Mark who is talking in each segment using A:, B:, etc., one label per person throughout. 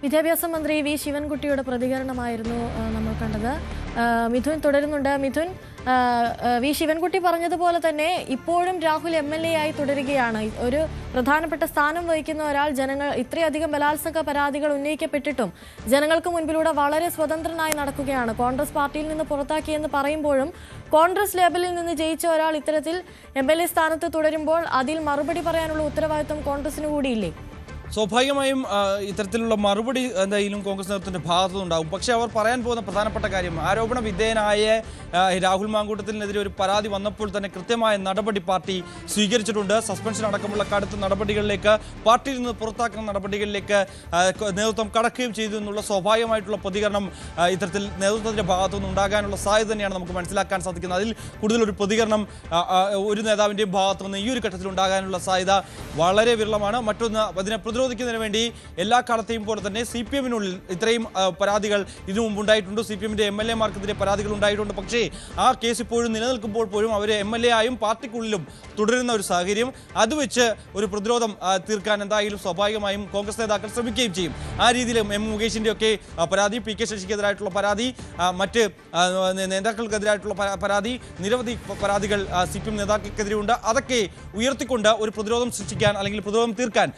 A: വിദ്യാഭ്യാസ മന്ത്രി വി ശിവൻകുട്ടിയുടെ പ്രതികരണമായിരുന്നു നമ്മൾ കണ്ടത്. മിഥുൻ തുടരുന്നുണ്ട്. മിഥുൻ, വി ശിവൻകുട്ടി പറഞ്ഞതുപോലെ തന്നെ ഇപ്പോഴും രാഹുൽ MLA ആയി തുടരുകയാണ്. ഒരു പ്രധാനപ്പെട്ട സ്ഥാനം വഹിക്കുന്ന ഒരാൾ ജനങ്ങൾ ഇത്രയധികം ബലാത്സംഗ പരാതികൾ ഉന്നയിക്കപ്പെട്ടിട്ടും ജനങ്ങൾക്ക് മുൻപിലൂടെ വളരെ സ്വതന്ത്രനായി നടക്കുകയാണ്. കോൺഗ്രസ് പാർട്ടിയിൽ നിന്ന് പുറത്താക്കിയെന്ന് പറയുമ്പോഴും കോൺഗ്രസ് ലേബലിൽ നിന്ന് ജയിച്ച ഒരാൾ ഇത്തരത്തിൽ MLA സ്ഥാനത്ത് തുടരുമ്പോൾ അതിൽ മറുപടി പറയാനുള്ള ഉത്തരവാദിത്വം കോൺഗ്രസിന് കൂടിയില്ലേ?
B: സ്വാഭാവികമായും ഇത്തരത്തിലുള്ള മറുപടി എന്തായാലും കോൺഗ്രസ് നേതൃത്വത്തിന്റെ ഭാഗത്തുനിന്നുണ്ടാകും. പക്ഷേ അവർ പറയാൻ പോകുന്ന പ്രധാനപ്പെട്ട കാര്യം, ആരോപണ വിധേയനായ രാഹുൽ മാങ്കൂട്ടത്തിനെതിരെ ഒരു പരാതി വന്നപ്പോൾ തന്നെ കൃത്യമായ നടപടി പാർട്ടി സ്വീകരിച്ചിട്ടുണ്ട്. സസ്പെൻഷൻ അടക്കമുള്ള കടുത്ത നടപടികളിലേക്ക്, പാർട്ടിയിൽ നിന്ന് പുറത്താക്കുന്ന നടപടികളിലേക്ക് നേതൃത്വം കടക്കുകയും ചെയ്തു എന്നുള്ള സ്വാഭാവികമായിട്ടുള്ള പ്രതികരണം ഇത്തരത്തിൽ നേതൃത്വത്തിന്റെ ഭാഗത്തുനിന്ന് ഉണ്ടാകാനുള്ള സാധ്യത തന്നെയാണ് നമുക്ക് മനസ്സിലാക്കാൻ സാധിക്കുന്നത്. അതിൽ കൂടുതലൊരു പ്രതികരണം ഒരു നേതാവിൻ്റെയും ഭാഗത്തുനിന്ന് ഈ ഒരു ഘട്ടത്തിൽ ഉണ്ടാകാനുള്ള സാധ്യത വളരെ വിരളമാണ്. മറ്റൊന്ന്, അതിനെ പ്രതിരോധിക്കുന്നതിന് വേണ്ടി എല്ലാ കാലത്തെയും പോലെ തന്നെ CPM-നുള്ളിൽ ഇത്രയും പരാതികൾ ഇതിനു മുമ്പ് ഉണ്ടായിട്ടുണ്ട്. CPM-ന്റെ MLA മാർക്കെതിരെ പരാതികൾ ഉണ്ടായിട്ടുണ്ട്. പക്ഷേ ആ കേസ് ഇപ്പോഴും നിലനിൽക്കുമ്പോൾ പോലും അവർ MLA ആയും പാർട്ടിക്കുള്ളിലും തുടരുന്ന ഒരു സാഹചര്യം, അത് വെച്ച് ഒരു പ്രതിരോധം തീർക്കാൻ എന്തായാലും സ്വാഭാവികമായും കോൺഗ്രസ് നേതാക്കൾ ശ്രമിക്കുകയും ചെയ്യും. ആ രീതിയിൽ M മുകേഷിൻ്റെ ഒക്കെ പരാതി, PK ശശിക്കെതിരായിട്ടുള്ള പരാതി, മറ്റ് നേതാക്കൾക്കെതിരായിട്ടുള്ള പരാതി, നിരവധി പരാതികൾ CPM നേതാക്കൾക്കെതിരെയുണ്ട്. അതൊക്കെ ഉയർത്തിക്കൊണ്ട് ഒരു പ്രതിരോധം സൃഷ്ടിക്കാൻ അല്ലെങ്കിൽ പ്രതിരോധം തീർക്കാൻ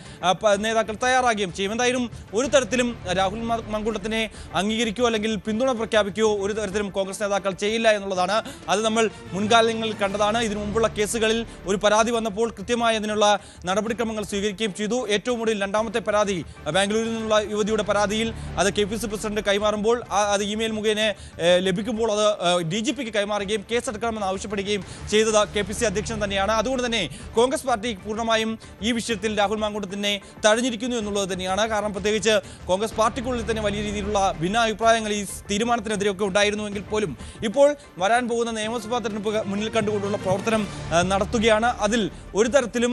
B: നേതാക്കൾ തയ്യാറാകുകയും ചെയ്യും. എന്തായാലും ഒരു തരത്തിലും രാഹുൽ മാങ്കൂട്ടത്തിനെ അംഗീകരിക്കുകയോ അല്ലെങ്കിൽ പിന്തുണ പ്രഖ്യാപിക്കുകയോ ഒരു തരത്തിലും കോൺഗ്രസ് നേതാക്കൾ ചെയ്യില്ല എന്നുള്ളതാണ്. അത് നമ്മൾ മുൻകാലങ്ങളിൽ കണ്ടതാണ്. ഇതിനു മുമ്പുള്ള കേസുകളിൽ ഒരു പരാതി വന്നപ്പോൾ കൃത്യമായി അതിനുള്ള നടപടിക്രമങ്ങൾ സ്വീകരിക്കുകയും ചെയ്തു. ഏറ്റവും ഒടുവിൽ രണ്ടാമത്തെ പരാതി, ബാംഗ്ലൂരിൽ നിന്നുള്ള യുവതിയുടെ പരാതിയിൽ അത് KPC പ്രസിഡന്റ് കൈമാറുമ്പോൾ അത് ഇമെയിൽ മുഖേന ലഭിക്കുമ്പോൾ അത് DGPക്ക് കൈമാറുകയും കേസെടുക്കണമെന്ന് ആവശ്യപ്പെടുകയും ചെയ്തത് KPC അധ്യക്ഷൻ തന്നെയാണ്. അതുകൊണ്ട് തന്നെ കോൺഗ്രസ് പാർട്ടി പൂർണ്ണമായും ഈ വിഷയത്തിൽ രാഹുൽ മാങ്കൂട്ടത്തിനെ തഴഞ്ഞിരിക്കുന്നു എന്നുള്ളത് തന്നെയാണ്. കാരണം പ്രത്യേകിച്ച് കോൺഗ്രസ് പാർട്ടിക്കുള്ളിൽ തന്നെ വലിയ രീതിയിലുള്ള ഭിന്നാഭിപ്രായങ്ങൾ ഈ തീരുമാനത്തിനെതിരെയൊക്കെ ഉണ്ടായിരുന്നുവെങ്കിൽ പോലും ഇപ്പോൾ വരാൻ പോകുന്ന നിയമസഭാ തെരഞ്ഞെടുപ്പ് മുന്നിൽ കണ്ടുകൊണ്ടുള്ള പ്രവർത്തനം നടത്തുകയാണ്. അതിൽ ഒരു തരത്തിലും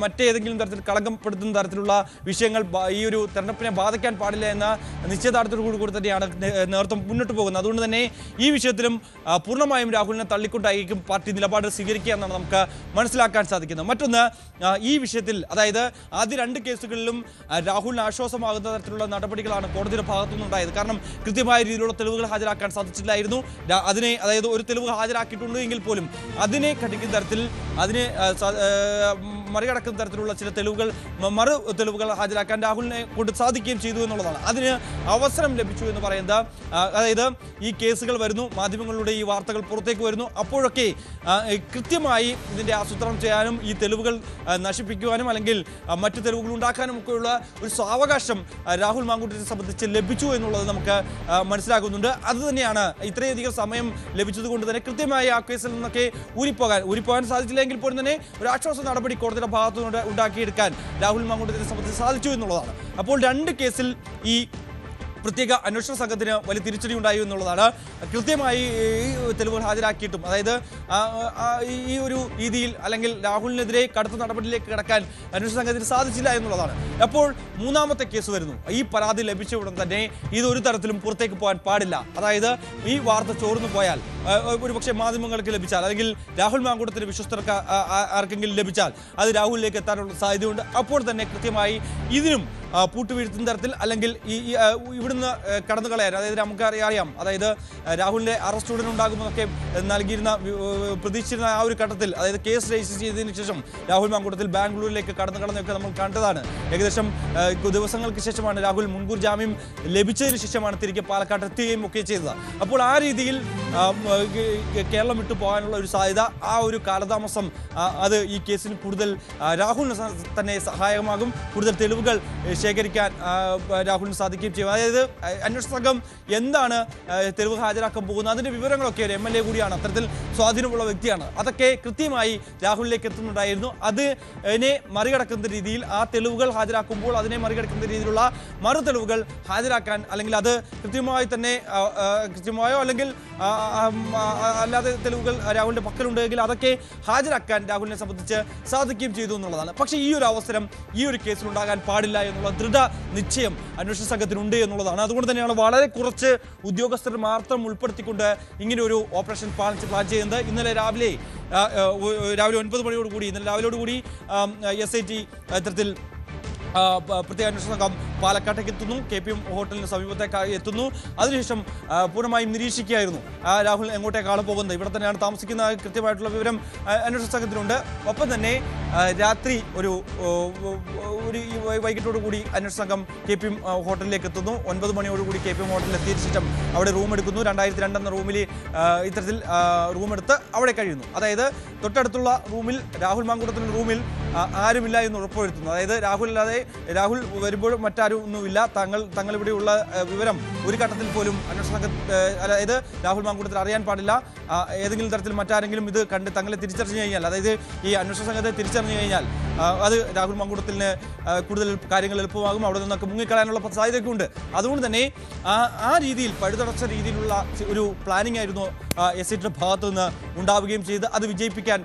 B: മറ്റേതെങ്കിലും തരത്തിൽ കളങ്കപ്പെടുത്തുന്ന തരത്തിലുള്ള വിഷയങ്ങൾ ഈ ഒരു തെരഞ്ഞെടുപ്പിനെ ബാധിക്കാൻ പാടില്ല എന്ന നിശ്ചയദാർഢ്യത്തോടു കൂടി തന്നെയാണ് നേതൃത്വം മുന്നോട്ട് പോകുന്നത്. അതുകൊണ്ട് തന്നെ ഈ വിഷയത്തിലും പൂർണ്ണമായും രാഹുലിനെ തള്ളിക്കൊണ്ടായിരിക്കും പാർട്ടി നിലപാട് സ്വീകരിക്കുക എന്നാണ് നമുക്ക് മനസ്സിലാക്കാൻ സാധിക്കുന്നത്. മറ്റൊന്ന്, ഈ വിഷയത്തിൽ അതായത് ആദ്യ രണ്ട് കേസുകളിലും രാഹുലിന് ആശ്വാസമാകുന്ന തരത്തിലുള്ള നടപടികളാണ് കോടതിയുടെ ഭാഗത്തുനിന്നുണ്ടായത്. കാരണം കൃത്യമായ രീതിയിലുള്ള തെളിവുകൾ ഹാജരാക്കാൻ സാധിച്ചില്ലായിരുന്നു. അതായത് ഒരു തെളിവ് ഹാജരാക്കിയിട്ടുണ്ട് എങ്കിൽ പോലും അതിനെ ഘടിക്കുന്ന തരത്തിൽ, അതിനെ മറികടക്കുന്ന തരത്തിലുള്ള ചില തെളിവുകൾ, മറു തെളിവുകൾ ഹാജരാക്കാൻ രാഹുലിനെ കൊണ്ട് സാധിക്കുകയും ചെയ്തു എന്നുള്ളതാണ്. അതിന് അവസരം ലഭിച്ചു എന്ന് പറയുന്നത്, അതായത് ഈ കേസുകൾ വരുന്നു, മാധ്യമങ്ങളിലൂടെ ഈ വാർത്തകൾ പുറത്തേക്ക് വരുന്നു, അപ്പോഴൊക്കെ കൃത്യമായി ഇതിൻ്റെ ആസൂത്രണം ചെയ്യാനും ഈ തെളിവുകൾ നശിപ്പിക്കുവാനും അല്ലെങ്കിൽ മറ്റു തെളിവുകൾ ഉണ്ടാക്കാനും ഒക്കെയുള്ള ഒരു സാവകാശം രാഹുൽ മാങ്കൂട്ടത്തിനെ സംബന്ധിച്ച് ലഭിച്ചു എന്നുള്ളത് നമുക്ക് മനസ്സിലാക്കുന്നുണ്ട്. അതുതന്നെയാണ് ഇത്രയധികം സമയം ലഭിച്ചതുകൊണ്ട് തന്നെ കൃത്യമായി ആ കേസിൽ നിന്നൊക്കെ ഊരിപ്പോകാൻ സാധിച്ചില്ലെങ്കിൽ പോലും തന്നെ ഒരു ആശ്വാസ നടപടി കോടതിയുടെ ഭാഗത്തുനിന്ന് ഉണ്ടാക്കിയെടുക്കാൻ രാഹുൽ മാങ്കൂട്ടത്തിനെ സംബന്ധിച്ച് സാധിച്ചു എന്നുള്ളതാണ്. അപ്പോൾ രണ്ട് കേസിൽ ഈ പ്രത്യേക അന്വേഷണ സംഘത്തിന് വലിയ തിരിച്ചടി ഉണ്ടായി എന്നുള്ളതാണ്. കൃത്യമായി ഈ തെളിവുകൾ ഹാജരാക്കിയിട്ടും, അതായത് ഈ ഒരു രീതിയിൽ അല്ലെങ്കിൽ രാഹുലിനെതിരെ കടുത്ത നടപടിയിലേക്ക് കടക്കാൻ അന്വേഷണ സംഘത്തിന് സാധിച്ചില്ല എന്നുള്ളതാണ്. അപ്പോൾ മൂന്നാമത്തെ കേസ് വരുന്നു. ഈ പരാതി ലഭിച്ച ഉടൻ തന്നെ ഇതൊരു തരത്തിലും പുറത്തേക്ക് പോകാൻ പാടില്ല. അതായത് ഈ വാർത്ത ചോർന്നു പോയാൽ, ഒരുപക്ഷെ മാധ്യമങ്ങൾക്ക് ലഭിച്ചാൽ അല്ലെങ്കിൽ രാഹുൽ മാങ്കൂട്ടത്തിന് വിശ്വസ്തർക്ക് ആർക്കെങ്കിലും ലഭിച്ചാൽ അത് രാഹുലിലേക്ക് എത്താനുള്ള സാധ്യതയുണ്ട്. അപ്പോൾ തന്നെ കൃത്യമായി ഇതിനും പൂട്ടുവീഴ്ത്തുന്ന തരത്തിൽ അല്ലെങ്കിൽ ഇവിടുന്ന് കടന്നു കളയാൻ, അതായത് നമുക്ക് അറിയാം, അതായത് രാഹുലിൻ്റെ അറസ്റ്റ് ഉടൻ ഉണ്ടാകുമെന്നൊക്കെ നൽകിയിരുന്ന പ്രതീക്ഷിച്ചിരുന്ന ആ ഒരു ഘട്ടത്തിൽ, അതായത് കേസ് രജിസ്റ്റർ ചെയ്തതിന് ശേഷം രാഹുൽ മാങ്കൂട്ടത്തിൽ ബാംഗ്ലൂരിലേക്ക് കടന്നൊക്കെ നമ്മൾ കണ്ടതാണ്. ഏകദേശം ദിവസങ്ങൾക്ക് ശേഷമാണ് രാഹുൽ മുൻകൂർ ജാമ്യം ലഭിച്ചതിന് ശേഷമാണ് തിരികെ പാലക്കാട്ട് എത്തുകയും ഒക്കെ ചെയ്തത്. അപ്പോൾ ആ രീതിയിൽ കേരളം വിട്ടു പോകാനുള്ള ഒരു സാധ്യത, ആ ഒരു കാലതാമസം, അത് ഈ കേസിന് കൂടുതൽ രാഹുലിന് തന്നെ സഹായകമാകും. കൂടുതൽ തെളിവുകൾ ശേഖരിക്കാൻ രാഹുലിന് സാധിക്കുകയും ചെയ്യും. അതായത് അന്വേഷണ സംഘം എന്താണ് തെളിവ് ഹാജരാക്കാൻ പോകുന്നത്, അതിൻ്റെ വിവരങ്ങളൊക്കെ ഒരു MLA കൂടിയാണ്, അത്തരത്തിൽ സ്വാധീനമുള്ള വ്യക്തിയാണ്. അതൊക്കെ കൃത്യമായി രാഹുലിലേക്ക് എത്തുന്നുണ്ടായിരുന്നു. അതിനെ മറികടക്കുന്ന രീതിയിൽ, ആ തെളിവുകൾ ഹാജരാക്കുമ്പോൾ അതിനെ മറികടക്കുന്ന രീതിയിലുള്ള മറു തെളിവുകൾ ഹാജരാക്കാൻ, അല്ലെങ്കിൽ അത് കൃത്യമായോ അല്ലെങ്കിൽ അല്ലാതെ തെളിവുകൾ രാഹുലിൻ്റെ പക്കലുണ്ടെങ്കിൽ അതൊക്കെ ഹാജരാക്കാൻ രാഹുലിനെ സംബന്ധിച്ച് സാധിക്കുകയും ചെയ്തു എന്നുള്ളതാണ്. പക്ഷേ ഈ ഒരു അവസരം ഈ ഒരു കേസിലുണ്ടാകാൻ പാടില്ല എന്നുള്ള ദൃഢ നിശ്ചയം അന്വേഷണ സംഘത്തിനുണ്ട് എന്നുള്ളതാണ്. അതുകൊണ്ട് തന്നെയാണ് വളരെ കുറച്ച് ഉദ്യോഗസ്ഥർ മാത്രം ഉൾപ്പെടുത്തിക്കൊണ്ട് ഇങ്ങനെ ഒരു ഓപ്പറേഷൻ പ്ലാൻ ചെയ്യുന്നത്. ഇന്നലെ രാവിലെ 9 മണിയോടുകൂടി, SIT ഇത്തരത്തിൽ പ്രത്യേക അന്വേഷണ സംഘം പാലക്കാട്ടേക്ക് എത്തുന്നു, KPM ഹോട്ടലിന് സമീപത്തേക്ക് എത്തുന്നു. അതിനുശേഷം പൂർണ്ണമായും നിരീക്ഷിക്കുകയായിരുന്നു രാഹുൽ എങ്ങോട്ടേക്കാണ് പോകുന്നത്, ഇവിടെ തന്നെയാണ് താമസിക്കുന്ന കൃത്യമായിട്ടുള്ള വിവരം അന്വേഷണ സംഘത്തിനുണ്ട്. ഒപ്പം തന്നെ രാത്രി ഒരു വൈകിട്ടോടുകൂടി അന്വേഷണ സംഘം KPM ഹോട്ടലിലേക്ക് എത്തുന്നു. 9 മണിയോടുകൂടി KPM ഹോട്ടലിൽ എത്തിയതിനു ശേഷം അവിടെ റൂം എടുക്കുന്നു. 2002 എന്ന റൂമിൽ ഇത്തരത്തിൽ റൂമെടുത്ത് അവിടെ കഴിയുന്നു. അതായത് തൊട്ടടുത്തുള്ള റൂമിൽ, രാഹുൽ മാങ്കൂട്ടത്തിൻ്റെ റൂമിൽ ആരുമില്ല എന്ന് ഉറപ്പുവരുത്തുന്നു. അതായത് രാഹുൽ വരുമ്പോഴും മറ്റാരും ഒന്നുമില്ല, തങ്ങളിവിടെയുള്ള വിവരം ഒരു ഘട്ടത്തിൽ പോലും അന്വേഷണ സംഘം, അതായത് രാഹുൽ മാങ്കൂട്ടത്തിൽ അറിയാൻ പാടില്ല. ഏതെങ്കിലും തരത്തിൽ മറ്റാരെങ്കിലും ഇത് കണ്ട് തങ്ങളെ തിരിച്ചറിഞ്ഞു കഴിഞ്ഞാൽ, അതായത് ഈ അന്വേഷണ സംഘത്തെ തിരിച്ചറിഞ്ഞു കഴിഞ്ഞാൽ അത് രാഹുൽ മാങ്കൂട്ടത്തിന് കൂടുതൽ കാര്യങ്ങൾ എളുപ്പമാകും, അവിടെ നിന്നൊക്കെ മുങ്ങിക്കളയാനുള്ള സാധ്യതയൊക്കെ ഉണ്ട്. അതുകൊണ്ട് തന്നെ ആ രീതിയിൽ പഴുതടച്ച രീതിയിലുള്ള ഒരു പ്ലാനിംഗ് ആയിരുന്നു SITയുടെ ഭാഗത്തു നിന്ന് ഉണ്ടാവുകയും ചെയ്ത് അത് വിജയിപ്പിക്കാൻ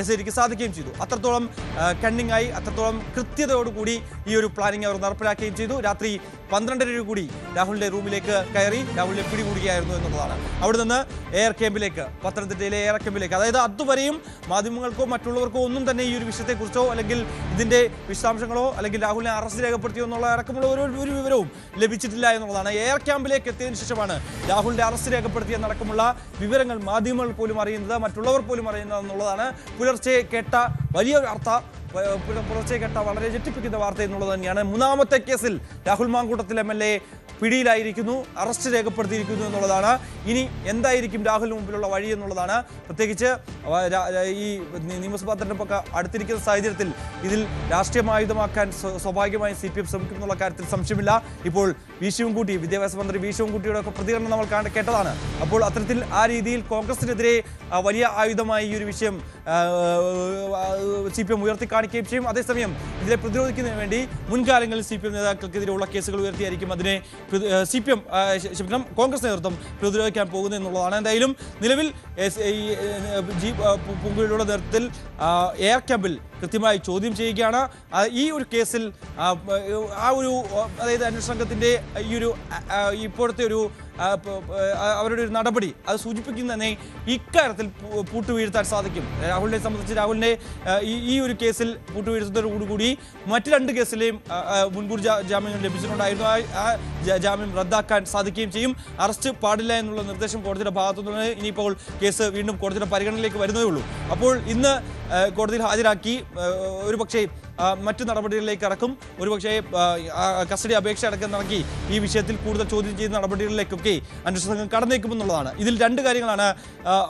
B: SITക്ക് സാധിക്കുകയും ചെയ്തു. അത്രത്തോളം കണ്ണിംഗ് ആയി, അത്രത്തോളം കൃത്യതയോടുകൂടി ഈ ഒരു പ്ലാനിംഗ് അവർ നടപ്പിലാക്കുകയും ചെയ്തു. രാത്രി 12:30 കൂടി രാഹുലിന്റെ റൂമിലേക്ക് കയറി രാഹുലിനെ പിടികൂടുകയായിരുന്നു എന്നുള്ളതാണ്. അവിടെ നിന്ന് എയർ ക്യാമ്പിലേക്ക്, പത്തനംതിട്ടയിലെ എയർ ക്യാമ്പിലേക്ക്, അതായത് അതുവരെയും മാധ്യമങ്ങൾക്കോ മറ്റുള്ളവർക്കോ ഒന്നും തന്നെ ഈ ഒരു വിഷയത്തെക്കുറിച്ചോ അല്ലെങ്കിൽ ഇതിന്റെ വിശദാംശങ്ങളോ അല്ലെങ്കിൽ രാഹുലിനെ അറസ്റ്റ് രേഖപ്പെടുത്തിയോ എന്നുള്ള അടക്കമുള്ള ഒരു വിവരവും ലഭിച്ചിട്ടില്ല എന്നുള്ളതാണ്. എയർ ക്യാമ്പിലേക്ക് എത്തിയതിനു ശേഷമാണ് രാഹുലിന്റെ അറസ്റ്റ് രേഖപ്പെടുത്തിയെന്നടക്കമുള്ള വിവരങ്ങൾ മാധ്യമങ്ങൾ പോലും അറിയുന്നത്, മറ്റുള്ളവർ പോലും അറിയുന്നത് എന്നുള്ളതാണ്. പുലർച്ചെ കേട്ട വലിയ വാർത്ത, പുലർച്ചെ കേട്ട വളരെ ഞെട്ടിപ്പിക്കുന്ന വാർത്ത എന്നുള്ളത് തന്നെയാണ്. 3ാമത്തെ കേസിൽ രാഹുൽ മാങ്കൂട്ടത്തിൽ MLA പിടിയിലായിരിക്കുന്നു, അറസ്റ്റ് രേഖപ്പെടുത്തിയിരിക്കുന്നു എന്നുള്ളതാണ്. ഇനി എന്തായിരിക്കും രാഹുലിന് മുമ്പിലുള്ള വഴി എന്നുള്ളതാണ്. പ്രത്യേകിച്ച് ഈ നിയമസഭാ തെരഞ്ഞെടുപ്പൊക്കെ അടുത്തിരിക്കുന്ന സാഹചര്യത്തിൽ ഇതിൽ രാഷ്ട്രീയമായുധമാക്കാൻ സ്വാഭാവികമായും CPM ശ്രമിക്കും എന്നുള്ള കാര്യത്തിൽ സംശയമില്ല. ഇപ്പോൾ ശിവൻകുട്ടി, വിദ്യാഭ്യാസ മന്ത്രി ശിവൻകുട്ടിയുടെ ഒക്കെ പ്രതികരണം നമ്മൾ കേട്ടതാണ്. അപ്പോൾ അത്തരത്തിൽ ആ രീതിയിൽ കോൺഗ്രസിനെതിരെ വലിയ ആയുധമായി ഈ ഒരു വിഷയം CPM ഉയർത്തിക്കാണിക്കുകയും ചെയ്യും. അതേസമയം ഇതിനെ പ്രതിരോധിക്കുന്നതിന് വേണ്ടി മുൻകാലങ്ങളിൽ CPM നേതാക്കൾക്കെതിരെയുള്ള കേസുകൾ ഉയർത്തിയായിരിക്കും അതിനെ കോൺഗ്രസ് നേതൃത്വം പ്രതിരോധിക്കാൻ പോകുന്നത് എന്നുള്ളതാണ്. എന്തായാലും നിലവിൽ പൂങ്കുഴലിയുടെ നേതൃത്വത്തിൽ എയർ ക്യാമ്പിൽ കൃത്യമായി ചോദ്യം ചെയ്യുകയാണ്. ഈ ഒരു കേസിൽ അതായത് അന്വേഷണ സംഘത്തിൻ്റെ ഇപ്പോഴത്തെ അവരുടെ ഒരു നടപടി അത് സൂചിപ്പിക്കുന്ന തന്നെ ഇക്കാര്യത്തിൽ പൂട്ടുവീഴ്ത്താൻ സാധിക്കും. രാഹുലിനെ സംബന്ധിച്ച് രാഹുലിനെ ഈ ഒരു കേസിൽ പൂട്ടുവീഴ്ത്തതോടുകൂടി മറ്റ് 2 കേസിലെയും മുൻകൂർ ജാമ്യം ലഭിച്ചിട്ടുണ്ടായിരുന്നു. ആ ജാമ്യം റദ്ദാക്കാൻ സാധിക്കുകയും ചെയ്യും. അറസ്റ്റ് പാടില്ല എന്നുള്ള നിർദ്ദേശം കോടതിയുടെ ഭാഗത്തുനിന്ന് ഇനിയിപ്പോൾ കേസ് വീണ്ടും കോടതിയുടെ പരിഗണനയിലേക്ക് വരുന്നതേ ഉള്ളൂ. അപ്പോൾ ഇന്ന് കോടതിയിൽ ഹാജരാക്കി ഒരുപക്ഷേ മറ്റു നടപടികളിലേക്ക് അടക്കും, ഒരുപക്ഷേ കസ്റ്റഡി അപേക്ഷ അടക്കം നടക്കി ഈ വിഷയത്തിൽ കൂടുതൽ ചോദ്യം ചെയ്യുന്ന നടപടികളിലേക്കൊക്കെ അന്വേഷണ സംഘം കടന്നേക്കുമെന്നുള്ളതാണ്. ഇതിൽ 2 കാര്യങ്ങളാണ്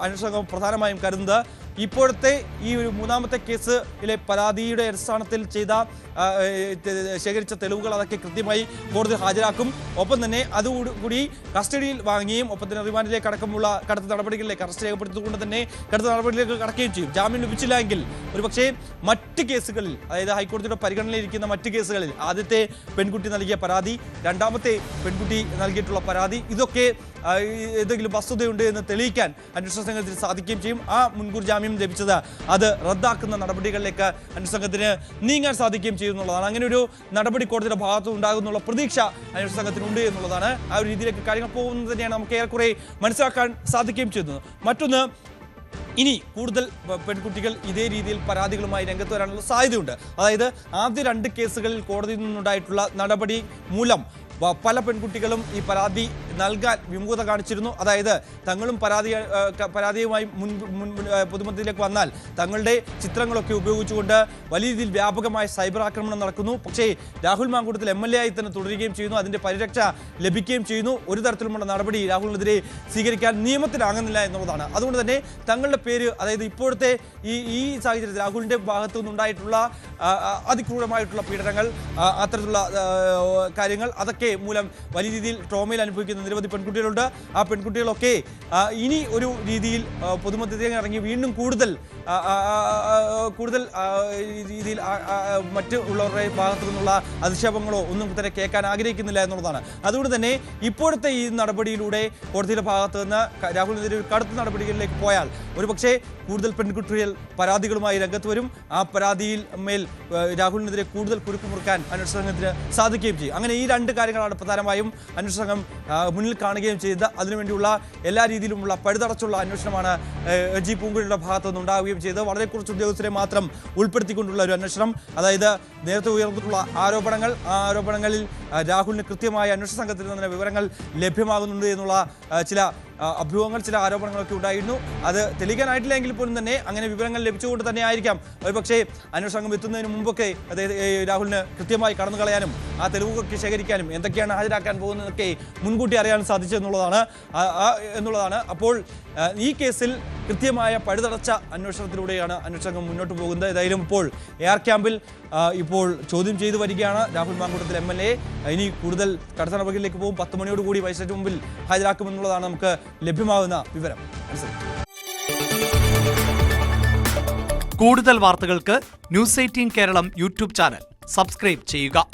B: അന്വേഷണ സംഘം പ്രധാനമായും കരുതുന്നത്. ഇപ്പോഴത്തെ ഈ ഒരു 3ാമത്തെ കേസിലെ പരാതിയുടെ അടിസ്ഥാനത്തിൽ ശേഖരിച്ച തെളിവുകൾ അതൊക്കെ കൃത്യമായി കോടതി ഹാജരാക്കും. ഒപ്പം തന്നെ അതുകൂടി കസ്റ്റഡിയിൽ വാങ്ങുകയും ഒപ്പം തന്നെ റിമാൻഡിലേക്ക് അടക്കമുള്ള കടുത്ത നടപടികളിലേക്ക്, അറസ്റ്റ് രേഖപ്പെടുത്തിക്കൊണ്ട് തന്നെ കടുത്ത നടപടികളിലേക്ക് കടക്കുകയും ചെയ്യും. ജാമ്യം ലഭിച്ചില്ല എങ്കിൽ ഒരുപക്ഷേ മറ്റ് കേസുകളിൽ, അതായത് ഹൈക്കോടതിയുടെ പരിഗണനയിലിരിക്കുന്ന മറ്റ് കേസുകളിൽ ആദ്യത്തെ പെൺകുട്ടി നൽകിയ പരാതി, 2ാമത്തെ പെൺകുട്ടി നൽകിയിട്ടുള്ള പരാതി, ഇതൊക്കെ ഏതെങ്കിലും വസ്തുതയുണ്ട് എന്ന് തെളിയിക്കാൻ അന്വേഷണ സംഘത്തിന് സാധിക്കുകയും ചെയ്യും. ആ മുൻകൂർ ജാമ്യം ലഭിച്ചത് അത് റദ്ദാക്കുന്ന നടപടികളിലേക്ക് അന്വേഷണ സംഘത്തിന് നീങ്ങാൻ സാധിക്കുകയും ചെയ്യുന്നുള്ളതാണ്. അങ്ങനെ ഒരു നടപടി കോടതിയുടെ ഭാഗത്ത് ഉണ്ടാകുന്നുള്ള പ്രതീക്ഷ അന്വേഷണ സംഘത്തിനുണ്ട് എന്നുള്ളതാണ്. ആ ഒരു രീതിയിലേക്ക് കാര്യങ്ങൾ പോകുന്നത് തന്നെയാണ് നമുക്ക് ഏറെക്കുറെ മനസ്സിലാക്കാൻ സാധിക്കുകയും ചെയ്യുന്നത്. മറ്റൊന്ന്, ഇനി കൂടുതൽ പെൺകുട്ടികൾ ഇതേ രീതിയിൽ പരാതികളുമായി രംഗത്ത് വരാനുള്ള സാധ്യതയുണ്ട്. അതായത് ആദ്യ 2 കേസുകളിൽ കോടതിയിൽ നിന്നുണ്ടായിട്ടുള്ള നടപടി മൂലം പല പെൺകുട്ടികളും ഈ പരാതി നൽകാൻ വിമുഖത കാണിച്ചിരുന്നു. അതായത് തങ്ങളും പരാതിയുമായി പൊതുമധ്യത്തിലേക്ക് വന്നാൽ തങ്ങളുടെ ചിത്രങ്ങളൊക്കെ ഉപയോഗിച്ചുകൊണ്ട് വലിയ രീതിയിൽ വ്യാപകമായ സൈബർ ആക്രമണം നടക്കുന്നു. പക്ഷേ രാഹുൽ മാങ്കൂട്ടത്തിൽ MLA ആയി തന്നെ തുടരുകയും ചെയ്യുന്നു, അതിൻ്റെ പരിരക്ഷ ലഭിക്കുകയും ചെയ്യുന്നു. ഒരു തരത്തിലുമുള്ള നടപടി രാഹുലിനെതിരെ സ്വീകരിക്കാൻ നിയമത്തിലാകുന്നില്ല എന്നുള്ളതാണ്. അതുകൊണ്ട് തന്നെ തങ്ങളുടെ പേര്, അതായത് ഇപ്പോഴത്തെ ഈ സാഹചര്യത്തിൽ രാഹുലിൻ്റെ ഭാഗത്തു നിന്നുണ്ടായിട്ടുള്ള അതിക്രൂരമായിട്ടുള്ള പീഡനങ്ങൾ, അത്തരത്തിലുള്ള കാര്യങ്ങൾ, അതൊക്കെ മൂലം വലിയ രീതിയിൽ ട്രോമയിൽ അനുഭവിക്കുന്ന നിരവധി പെൺകുട്ടികളുണ്ട്. ആ പെൺകുട്ടികളൊക്കെ ഇനി ഒരു രീതിയിൽ പൊതുമധ്യത്തിലേക്ക് ഇറങ്ങി വീണ്ടും കൂടുതൽ രീതിയിൽ മറ്റുള്ളവരുടെ ഭാഗത്തു നിന്നുള്ള അധിക്ഷേപങ്ങളോ ഒന്നും തന്നെ കേൾക്കാൻ ആഗ്രഹിക്കുന്നില്ല എന്നുള്ളതാണ്. അതുകൊണ്ട് തന്നെ ഇപ്പോഴത്തെ ഈ നടപടിയിലൂടെ കോടതിയുടെ ഭാഗത്ത് നിന്ന് രാഹുലിനെതിരെ കടുത്ത നടപടികളിലേക്ക് പോയാൽ ഒരുപക്ഷേ കൂടുതൽ പെൺകുട്ടികൾ പരാതികളുമായി രംഗത്ത് വരും. ആ പരാതിയിൽ മേൽ രാഹുലിനെതിരെ കൂടുതൽ കുരുക്കുമുറുക്കാൻ അന്വേഷണ സംഘത്തിന് സാധിക്കുകയും ചെയ്യും. അങ്ങനെ ഈ 2 കാര്യങ്ങളാണ് പ്രധാനമായും അന്വേഷണ സംഘം മുന്നിൽ കാണുകയും ചെയ്ത് അതിനുവേണ്ടിയുള്ള എല്ലാ രീതിയിലുമുള്ള പഴുതടച്ചുള്ള അന്വേഷണമാണ് ജി പൂങ്കുഴിയുടെ ഭാഗത്തുനിന്ന് ഉണ്ടാവുകയും ചെയ്തത്. വളരെ കുറച്ച് ഉദ്യോഗസ്ഥരെ മാത്രം ഉൾപ്പെടുത്തിക്കൊണ്ടുള്ള ഒരു അന്വേഷണം. അതായത് നേരത്തെ ഉയർന്നിട്ടുള്ള ആരോപണങ്ങൾ, ആ ആരോപണങ്ങളിൽ രാഹുലിന് കൃത്യമായ അന്വേഷണ സംഘത്തിൽ നിന്ന് വിവരങ്ങൾ ലഭ്യമാകുന്നുണ്ട് എന്നുള്ള ചില അഭ്യൂഹങ്ങൾ, ചില ആരോപണങ്ങളൊക്കെ ഉണ്ടായിരുന്നു. അത് തെളിയിക്കാനായിട്ടില്ലെങ്കിൽ പോലും തന്നെ അങ്ങനെ വിവരങ്ങൾ ലഭിച്ചുകൊണ്ട് തന്നെ ആയിരിക്കാം ഒരുപക്ഷേ അന്വേഷണ സംഘം എത്തുന്നതിന് മുമ്പൊക്കെ അതായത് രാഹുലിന് കൃത്യമായി കടന്നു കളയാനും ആ തെളിവുകളൊക്കെ ശേഖരിക്കാനും എന്തൊക്കെയാണ് ഹാജരാക്കാൻ പോകുന്നതൊക്കെ മുൻകൂട്ടി അറിയാൻ സാധിച്ചെന്നുള്ളതാണ്. അപ്പോൾ ഈ കേസിൽ കൃത്യമായ പഴുതടച്ച അന്വേഷണത്തിലൂടെയാണ് അന്വേഷണ സംഘം മുന്നോട്ട് പോകുന്നത്. ഏതായാലും ഇപ്പോൾ AR ക്യാമ്പിൽ ഇപ്പോൾ ചോദ്യം ചെയ്തു വരികയാണ് രാഹുൽ മാങ്കൂട്ടത്തിൽ MLA. ഇനി കൂടുതൽ കടുത്ത നടപടികളിലേക്ക് പോകും. 10 മണിയോടുകൂടി മജിസ്ട്രേറ്റ് മുമ്പിൽ ഹാജരാക്കുമെന്നുള്ളതാണ് നമുക്ക് ലഭ്യമാകുന്ന വിവരം.
C: കൂടുതൽ വാർത്തകൾക്ക് News 18 Keralam YouTube channel subscribe ചെയ്യുക.